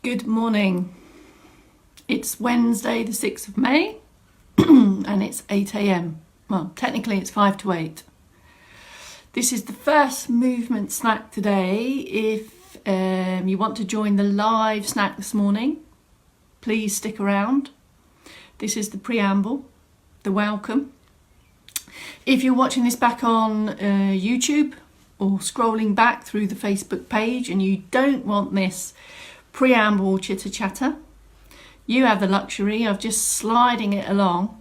Good morning. It's Wednesday the 6th of May and it's 8 a.m. Well, technically it's 5 to 8. This is the first movement snack today. If you want to join the live snack this morning, please stick around. This is the preamble, the welcome. If you're watching this back on YouTube or scrolling back through the Facebook page and you don't want this preamble chitter chatter, you have the luxury of just sliding it along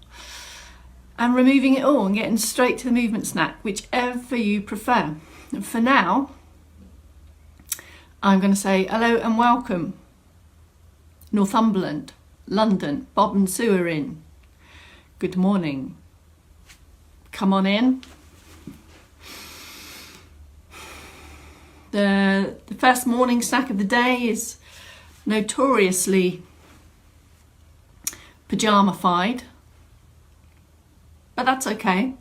and removing it all and getting straight to the movement snack, whichever you prefer. And for now, I'm going to say hello and welcome. Northumberland, London, Bob and Sue are in. Good morning. Come on in. The first morning snack of the day is notoriously pajama-fied, but that's okay.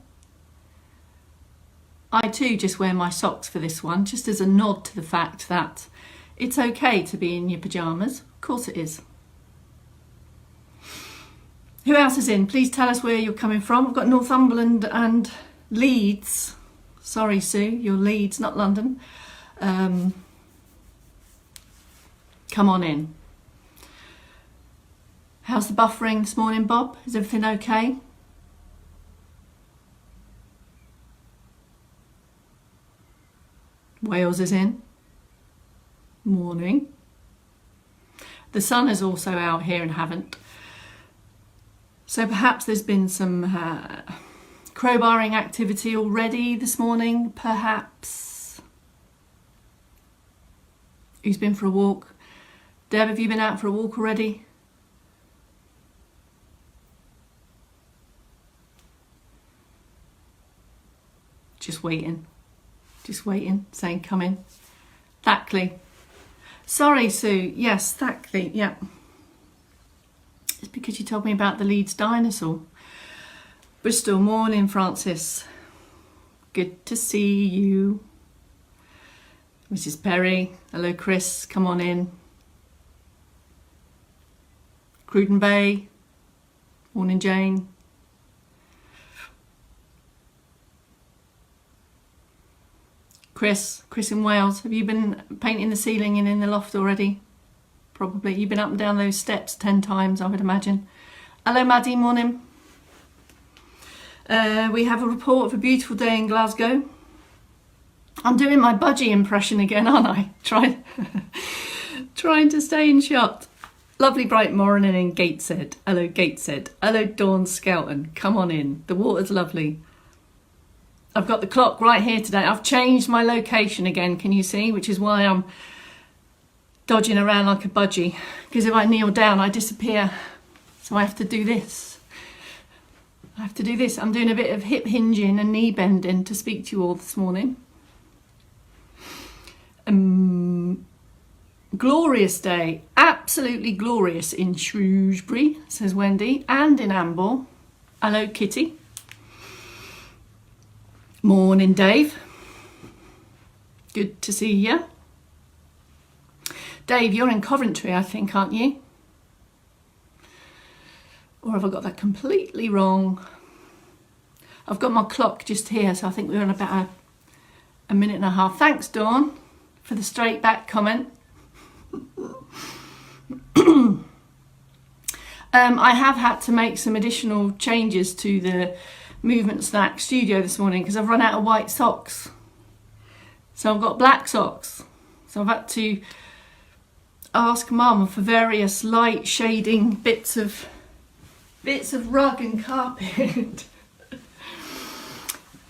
I too just wear my socks for this one, just as a nod to the fact that it's okay to be in your pajamas. Of course it is. Who else is in? Please tell us where you're coming from. I've got Northumberland and Leeds. Sorry, Sue, you're Leeds, not London. Come on in. How's the buffering this morning, Bob? Is everything okay? Wales is in. Morning. The sun is also out here in Havant. So perhaps there's been some crowbarring activity already this morning, perhaps. Who's been for a walk? Deb, have you been out for a walk already? Just waiting, saying come in. Thackley. Sorry, Sue. Yes, Thackley, yeah. It's because you told me about the Leeds dinosaur. Bristol, morning, Francis. Good to see you. Mrs. Perry. Hello, Chris. Come on in. Cruden Bay. Morning, Jane. Chris in Wales. Have you been painting the ceiling and in the loft already? Probably. You've been up and down those steps 10 times, I would imagine. Hello, Maddie. Morning. We have a report of a beautiful day in Glasgow. I'm doing my budgie impression again, aren't I? Trying to stay in shot. Lovely bright morning in Gateshead. Hello, Gateshead. Hello, Dawn Skelton. Come on in. The water's lovely. I've got the clock right here today. I've changed my location again, can you see? Which is why I'm dodging around like a budgie. Because if I kneel down, I disappear. So I have to do this. I'm doing a bit of hip hinging and knee bending to speak to you all this morning. Glorious day, absolutely glorious in Shrewsbury, says Wendy, and in Amble. Hello, Kitty. Morning, Dave. Good to see you. Dave, you're in Coventry, I think, aren't you? Or have I got that completely wrong? I've got my clock just here, so I think we're on about a minute and a half. Thanks, Dawn, for the straight back comment. I have had to make some additional changes to the movement snack studio this morning because I've run out of white socks. So I've got black socks. So I've had to ask Mum for various light shading bits of rug and carpet.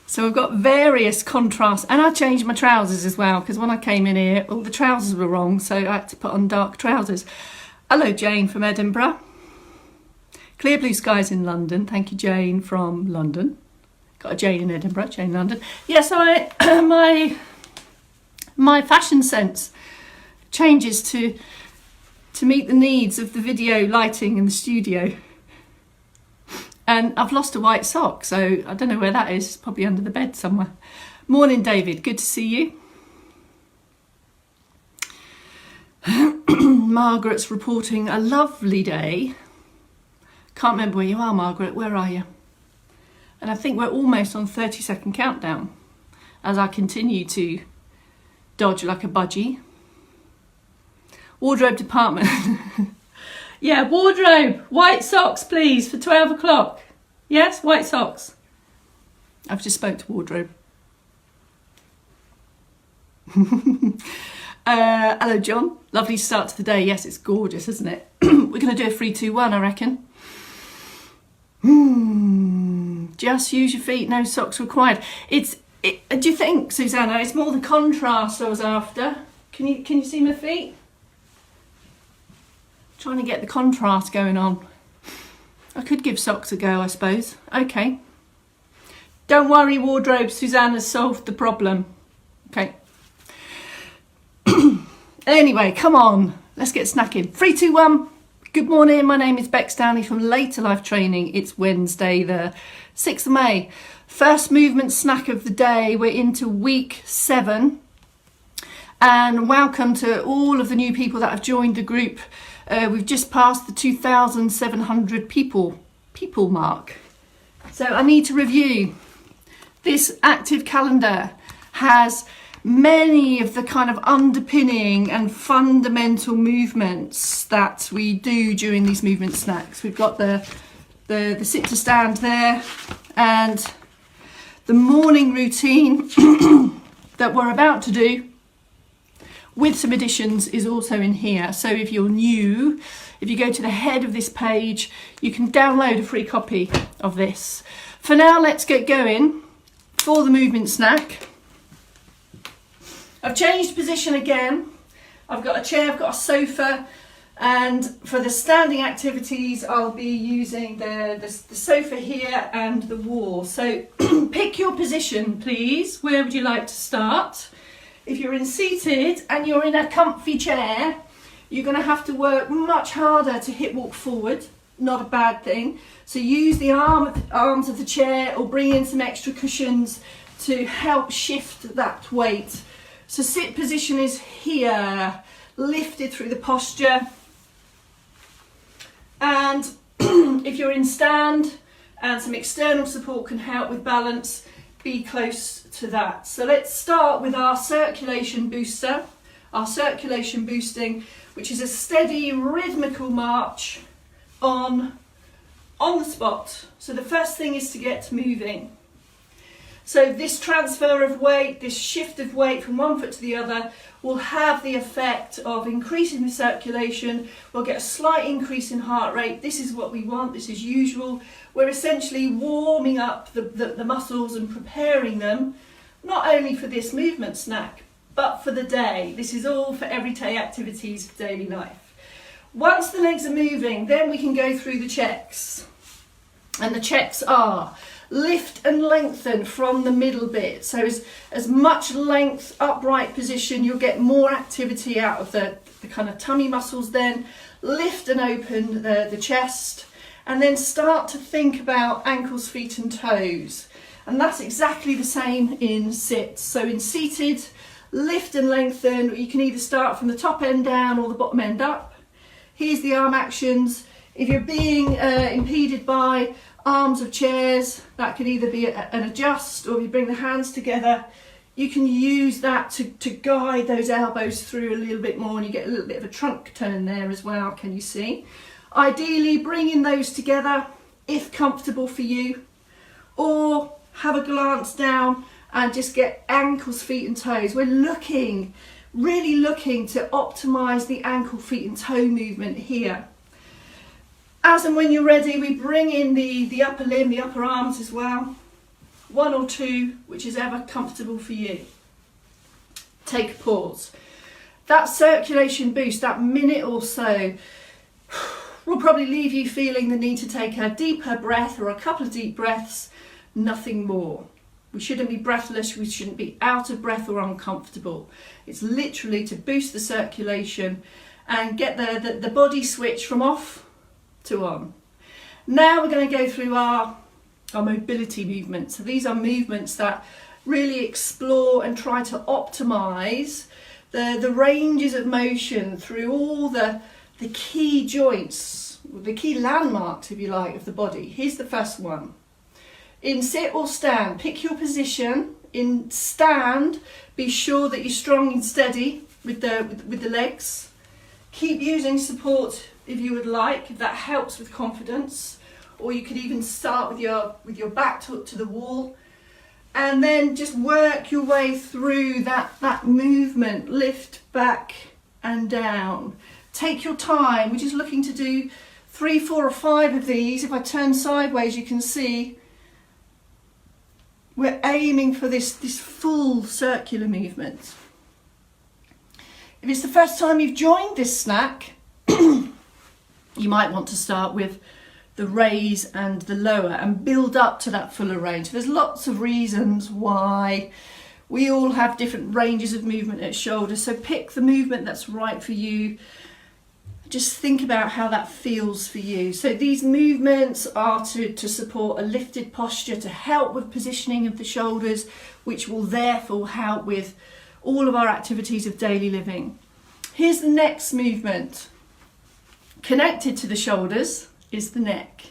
So I've got various contrasts, and I changed my trousers as well because when I came in here, all the trousers were wrong, so I had to put on dark trousers. Hello, Jane from Edinburgh. Clear blue skies in London. Thank you, Jane from London. Got a Jane in Edinburgh, Jane London. Yes, my fashion sense changes to meet the needs of the video lighting in the studio. And I've lost a white sock, so I don't know where that is. It's probably under the bed somewhere. Morning, David. Good to see you. Margaret's reporting a lovely day. Can't remember where you are, Margaret. Where are you? And I think we're almost on 30-second countdown as I continue to dodge like a budgie. Wardrobe department. Yeah, wardrobe. White socks, please, for 12 o'clock. Yes, white socks. I've just spoke to wardrobe. Hello, John. Lovely start to the day. Yes, it's gorgeous, isn't it? We're going to do a 3, 2, 1, I reckon. Just use your feet, no socks required. Do you think, Susanna, it's more the contrast I was after? Can you see my feet? Trying to get the contrast going on. I could give socks a go, I suppose. Okay. Don't worry, wardrobe. Susanna's solved the problem. Okay. Anyway, come on. Let's get snacking. 3, 2, 1. Good morning. My name is Beck Stanley from Later Life Training. It's Wednesday, the 6th of May. First movement snack of the day. We're into week 7. And welcome to all of the new people that have joined the group. We've just passed the 2,700 people mark. So I need to review. This active calendar has many of the kind of underpinning and fundamental movements that we do during these movement snacks. We've got the SitStand there, and the morning routine that we're about to do with some additions is also in here. So if you're new, if you go to the head of this page, you can download a free copy of this. For now, let's get going for the movement snack. I've changed position again. I've got a chair, I've got a sofa, and for the standing activities, I'll be using the sofa here and the wall. So pick your position, please. Where would you like to start? If you're in seated and you're in a comfy chair, you're going to have to work much harder to hip walk forward. Not a bad thing. So use the arms of the chair or bring in some extra cushions to help shift that weight. So sit position is here, lifted through the posture. And if you're in stand and some external support can help with balance, be close to that. So let's start with our circulation booster, our circulation boosting, which is a steady rhythmical march on the spot. So the first thing is to get moving. So this transfer of weight, this shift of weight from one foot to the other will have the effect of increasing the circulation. We'll get a slight increase in heart rate. This is what we want. This is usual. We're essentially warming up the muscles and preparing them, not only for this movement snack, but for the day. This is all for everyday activities of daily life. Once the legs are moving, then we can go through the checks. And the checks are lift and lengthen from the middle bit. So as much length, upright position, you'll get more activity out of the kind of tummy muscles then. Lift and open the chest, and then start to think about ankles, feet and toes. And that's exactly the same in sit. So in seated, lift and lengthen. You can either start from the top end down or the bottom end up. Here's the arm actions. If you're being impeded by arms of chairs, that could either be an adjust, or if you bring the hands together, you can use that to guide those elbows through a little bit more, and you get a little bit of a trunk turn there as well, can you see? Ideally, bringing those together if comfortable for you, or have a glance down and just get ankles, feet and toes. We're really looking to optimize the ankle, feet and toe movement here. As and when you're ready, we bring in the upper limb, the upper arms as well. 1 or 2, which is ever comfortable for you. Take a pause. That circulation boost, that minute or so, will probably leave you feeling the need to take a deeper breath or a couple of deep breaths, nothing more. We shouldn't be breathless, we shouldn't be out of breath or uncomfortable. It's literally to boost the circulation and get the body switch from off to on. Now we're going to go through our mobility movements. So these are movements that really explore and try to optimize the ranges of motion through all the key joints, the key landmarks, if you like, of the body. Here's the first one. In sit or stand, pick your position. In stand, be sure that you're strong and steady with the legs. Keep using support if you would like, if that helps with confidence. Or you could even start with your back to the wall. And then just work your way through that movement. Lift back and down. Take your time. We're just looking to do 3, 4 or 5 of these. If I turn sideways, you can see we're aiming for this full circular movement. If it's the first time you've joined this snack, you might want to start with the raise and the lower and build up to that fuller range. There's lots of reasons why. We all have different ranges of movement at shoulders, so pick the movement that's right for you. Just think about how that feels for you. So these movements are to support a lifted posture, to help with positioning of the shoulders, which will therefore help with all of our activities of daily living. Here's the next movement. Connected to the shoulders is the neck.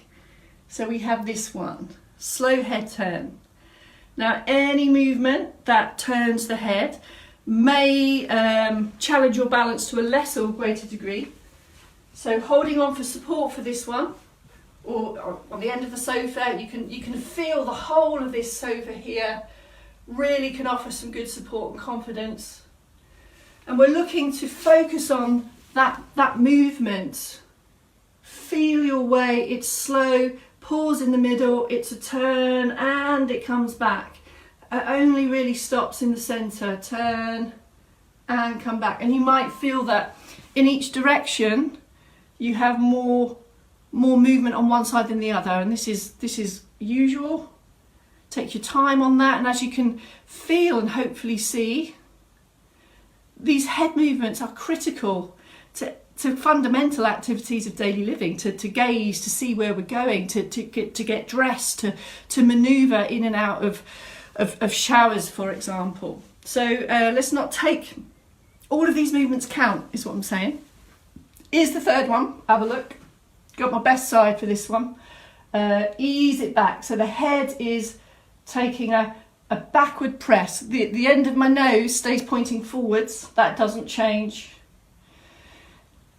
So we have this one, slow head turn. Now any movement that turns the head may challenge your balance to a lesser or greater degree. So holding on for support for this one, or on the end of the sofa, you can feel the whole of this sofa here really can offer some good support and confidence. And we're looking to focus on that movement. Feel your way, it's slow, pause in the middle, it's a turn and it comes back. It only really stops in the centre, turn and come back. And you might feel that in each direction you have more movement on one side than the other, and this is usual. Take your time on that, and as you can feel and hopefully see, these head movements are critical to fundamental activities of daily living, to gaze, to see where we're going, to get dressed, to manoeuvre in and out of showers, for example. So let's not take all of these movements count, is what I'm saying. Here's the third one, have a look. Got my best side for this one. Ease it back. So the head is taking a backward press. The end of my nose stays pointing forwards. That doesn't change.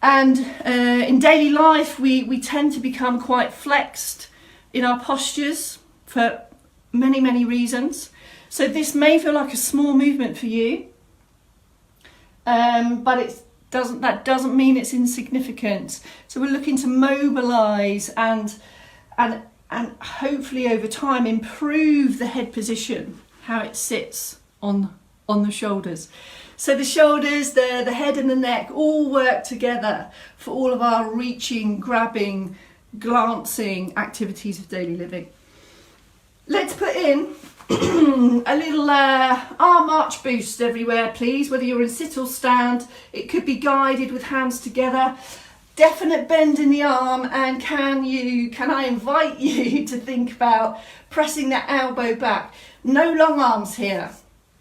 And in daily life, we tend to become quite flexed in our postures for many, many reasons. So this may feel like a small movement for you, but that doesn't mean it's insignificant. So we're looking to mobilise and hopefully over time improve the head position, how it sits on the shoulders. So the shoulders, the head and the neck all work together for all of our reaching, grabbing, glancing activities of daily living. Let's put in a little arm arch boost everywhere, please, whether you're in sit or stand. It could be guided with hands together. Definite bend in the arm, and can I invite you to think about pressing that elbow back. No long arms here.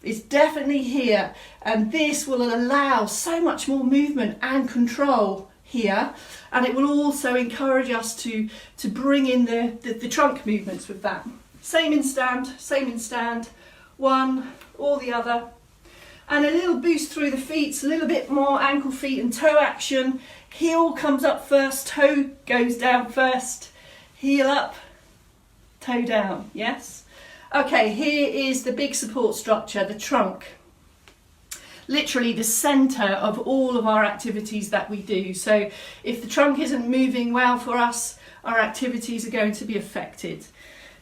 It's definitely here, and this will allow so much more movement and control here, and it will also encourage us to bring in the trunk movements with that. Same in stand, one or the other. And a little boost through the feet, a little bit more ankle, feet and toe action. Heel comes up first, toe goes down first. Heel up, toe down, yes? Okay, here is the big support structure, the trunk. Literally the centre of all of our activities that we do. So if the trunk isn't moving well for us, our activities are going to be affected.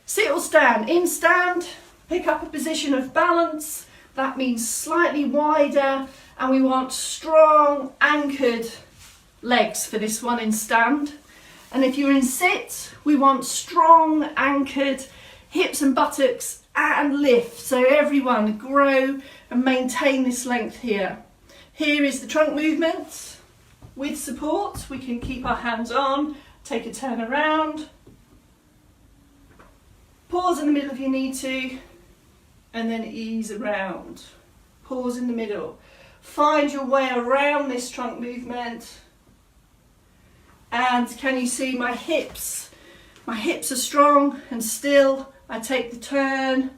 Sit or stand. In stand, pick up a position of balance. That means slightly wider, and we want strong anchored legs for this one in stand. And if you're in sit, we want strong anchored hips and buttocks and lift. So everyone grow and maintain this length here. Here is the trunk movement with support. We can keep our hands on, take a turn around. Pause in the middle if you need to, and then ease around. Pause in the middle. find your way around this trunk movement. And can you see my hips? My hips are strong and still. I take the turn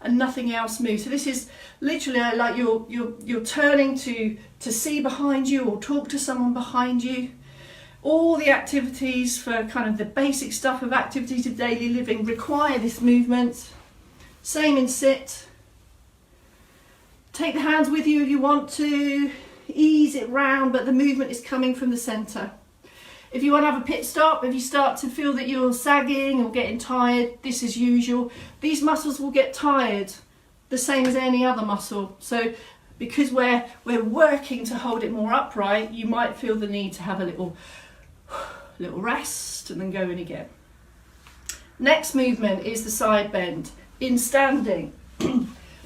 and nothing else moves. So this is literally like you're turning to see behind you or talk to someone behind you. All the activities for kind of the basic stuff of activities of daily living require this movement. Same in sit. Take the hands with you if you want to. Ease it round, but the movement is coming from the centre. If you want to have a pit stop, if you start to feel that you're sagging or getting tired, this is usual. These muscles will get tired, the same as any other muscle. So because we're working to hold it more upright, you might feel the need to have a little rest and then go in again. Next movement is the side bend in standing.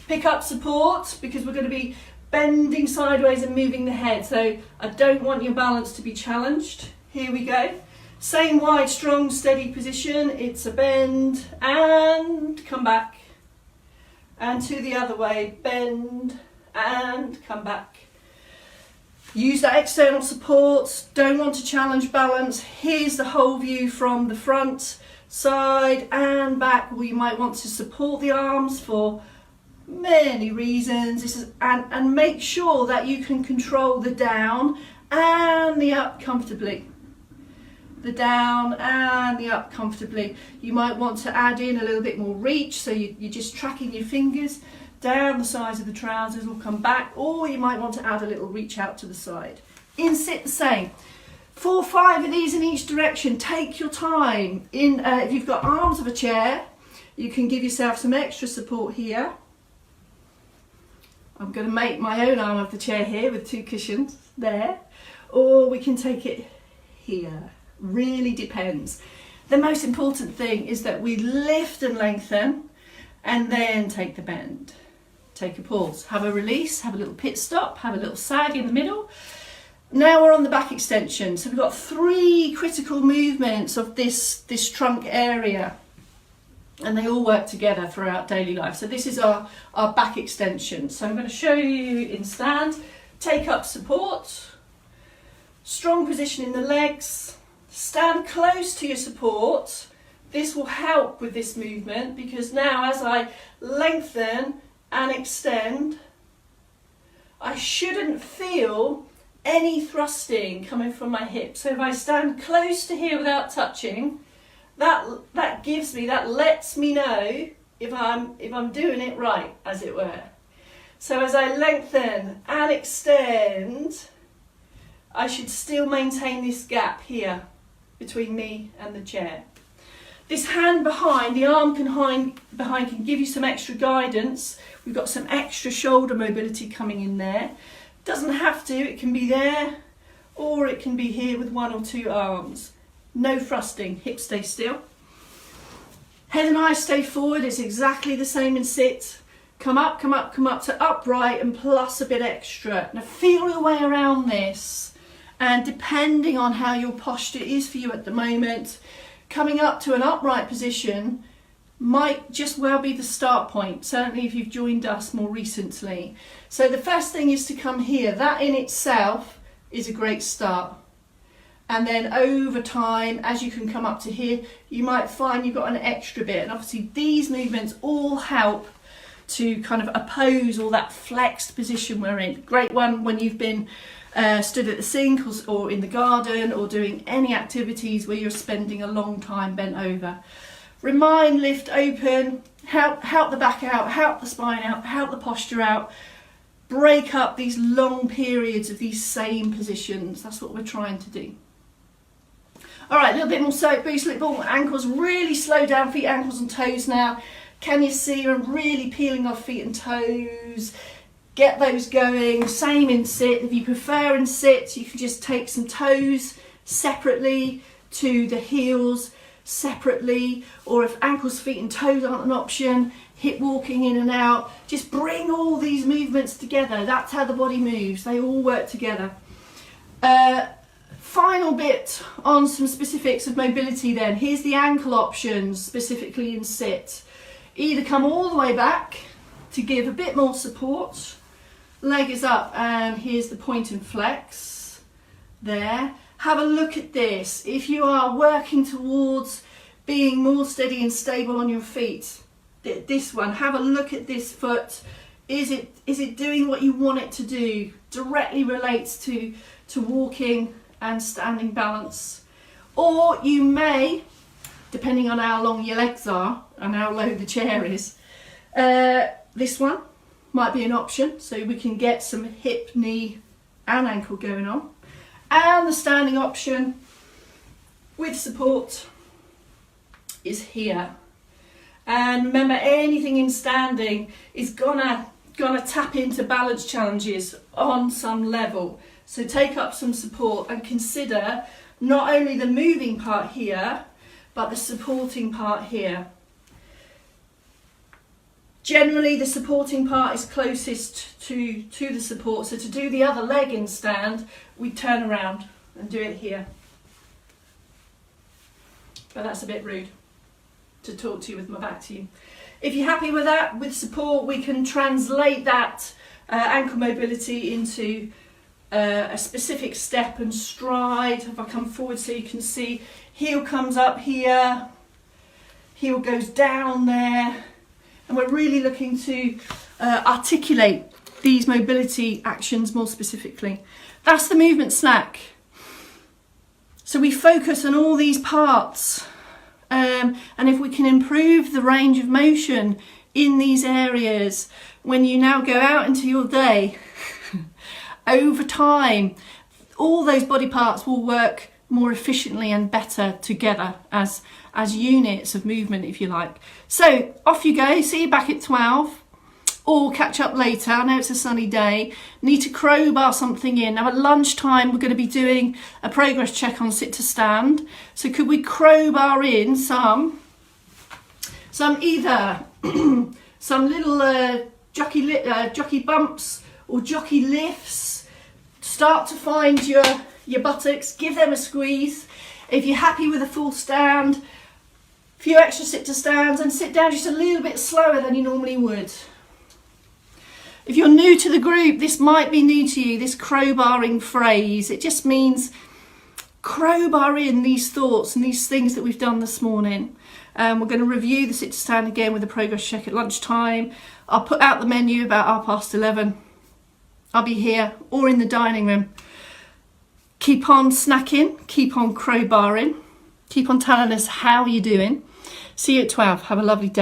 Pick up support because we're going to be bending sideways and moving the head. So I don't want your balance to be challenged. Here we go. Same wide, strong, steady position. It's a bend and come back. And to the other way, bend and come back. Use that external support. Don't want to challenge balance. Here's the whole view from the front, side and back. We might want to support the arms for many reasons. This is and make sure that you can control the down and the up comfortably. The down and the up comfortably. You might want to add in a little bit more reach, so you're just tracking your fingers down the sides of the trousers or come back, or you might want to add a little reach out to the side. In sit the same. 4 or 5 of these in each direction. Take your time. If you've got arms of a chair, you can give yourself some extra support here. I'm going to make my own arm of the chair here with 2 cushions there, or we can take it here. Really depends. The most important thing is that we lift and lengthen and then take the bend. Take a pause, have a release, have a little pit stop, have a little sag in the middle. Now we're on the back extension. So we've got 3 critical movements of this trunk area, and they all work together throughout daily life. So this is our back extension. So I'm going to show you in stand. Take up support, strong position in the legs, stand close to your support. This will help with this movement because now as I lengthen and extend, I shouldn't feel any thrusting coming from my hips. So if I stand close to here without touching, that lets me know if I'm doing it right, as it were. So as I lengthen and extend, I should still maintain this gap here between me and the chair. This hand behind, the arm behind can give you some extra guidance. We've got some extra shoulder mobility coming in there. Doesn't have to, it can be there, or it can be here with 1 or 2 arms. No thrusting, hips stay still. Head and eyes stay forward, it's exactly the same in sit. Come up to upright and plus a bit extra. Now feel your way around this. And depending on how your posture is for you at the moment, coming up to an upright position might just well be the start point, certainly if you've joined us more recently. So the first thing is to come here. That in itself is a great start. And then over time, as you can come up to here, you might find you've got an extra bit. And obviously these movements all help to kind of oppose all that flexed position we're in. Great one when you've been stood at the sink or in the garden or doing any activities where you're spending a long time bent over. Remind, lift, open, help the back out, help the spine out, help the posture out. Break up these long periods of these same positions. That's what we're trying to do. All right, a little bit more soap boost, slip ball, ankles. Really slow down feet, ankles and toes now. Can you see I'm really peeling off feet and toes? Get those going. Same in sit. If you prefer in sit, you can just take some toes separately to the heels separately, or if ankles, feet and toes aren't an option, hip walking in and out. Just bring all these movements together. That's how the body moves. They all work together. Final bit on some specifics of mobility then. Here's the ankle options specifically in sit. Either come all the way back to give a bit more support, leg is up, and here's the point and flex there. Have a look at this. If you are working towards being more steady and stable on your feet, this one, have a look at this foot. Is it doing what you want it to do? Directly relates to walking and standing balance. Or you may, depending on how long your legs are and how low the chair is, this one might be an option, so we can get some hip, knee and ankle going on. And the standing option with support is here. And remember, anything in standing is gonna tap into balance challenges on some level. So take up some support and consider not only the moving part here, but the supporting part here. Generally, the supporting part is closest to the support. So to do the other leg in stand, we turn around and do it here. But that's a bit rude to talk to you with my back to you. If you're happy with that, with support, we can translate that ankle mobility into a specific step and stride. If I come forward so you can see, heel comes up here, heel goes down there, and we're really looking to articulate these mobility actions more specifically. That's the movement snack. So we focus on all these parts. And if we can improve the range of motion in these areas, when you now go out into your day, over time, all those body parts will work more efficiently and better together as units of movement, if you like. So off you go, see you back at 12. Or catch up later. I know it's a sunny day. Need to crowbar something in. Now at lunchtime we're going to be doing a progress check on SitStand. So could we crowbar in some either some little jockey bumps or jockey lifts. Start to find your buttocks. Give them a squeeze. If you're happy with a full stand, a few extra SitStands, and sit down just a little bit slower than you normally would. If you're new to the group, this might be new to you, this crowbarring phrase. It just means crowbar in these thoughts and these things that we've done this morning. We're going to review the SitStand again with a progress check at lunchtime. I'll put out the menu about 11:30. I'll be here or in the dining room. Keep on snacking, keep on crowbarring, keep on telling us how you're doing. See you at 12. Have a lovely day.